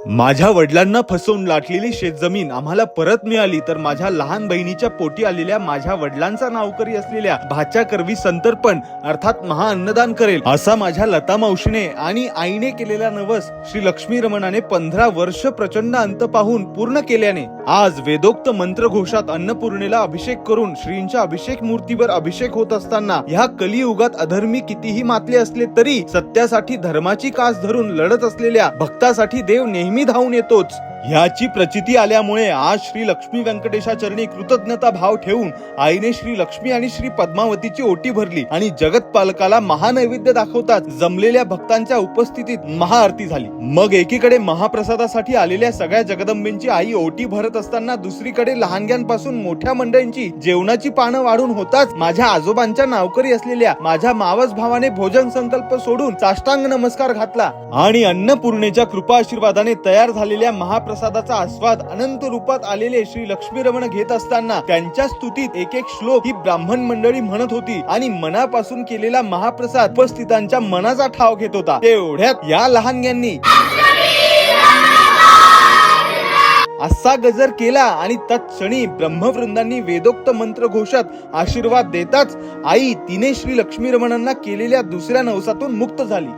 माझ्या वडिलांना फसवून लाटलेली शेतजमीन आम्हाला परत मिळाली तर माझ्या लहान बहिणीच्या पोटी आलेल्या माझ्या वडिलांचा नावकरी असलेल्या भाच्या करवी संतर्पण अर्थात महाअन्नदान करेल असा माझ्या लता मावशीने आणि आईने केलेला नवस श्री लक्ष्मी रमणाने 15 वर्ष प्रचंड अंत पाहून पूर्ण केल्याने आज वेदोक्त मंत्रघोषात अन्नपूर्णेला अभिषेक करून श्रींच्या अभिषेक मूर्तीवर अभिषेक होत असताना ह्या कलियुगात अधर्मी कितीही मातले असले तरी सत्यासाठी धर्माची कास धरून लढत असलेल्या भक्तासाठी देव नेहमी धावून येतोच। ह्याची प्रचिती आल्यामुळे आज श्री लक्ष्मी व्यंकटेशा चरणी कृतज्ञता भाव ठेवून आईने श्री लक्ष्मी आणि श्री पद्मावतीची ओटी भरली आणि जगतपालकाला महानैवेद्य दाखवताच जमलेल्या भक्तांच्या उपस्थितीत महाआरती झाली। मग एकीकडे महाप्रसादासाठी आलेल्या सगळ्या जगदंबेंची आई ओटी भरत असताना दुसरीकडे लहानग्यांपासून मोठ्या मंडळींची जेवणाची पानं वाढून होताच माझ्या आजोबांच्या नावकरी असलेल्या माझ्या मावस भावाने भोजन संकल्प सोडून साष्टांग नमस्कार घातला आणि अन्नपूर्णेच्या कृपा आशीर्वादाने तयार झालेल्या महाप्रसादाचा आस्वाद अनंत रूपात आलेले श्री लक्ष्मी रमण घेत असताना त्यांच्या स्तुतीत एक एक श्लोक ही ब्राह्मण मंडळी म्हणत होती आणि मनापासून केलेला महाप्रसाद उपस्थितांच्या मनाचा ठाव घेत होता। तेवढ्यात या लहानग्यांनी असा गजर केला आणि तत्क्षणी ब्रह्मवृंदांनी वेदोक्त मंत्र घोषात आशीर्वाद देताच आई तिने श्री लक्ष्मी रमणांना केलेल्या दुसऱ्या नवसातून मुक्त झाली।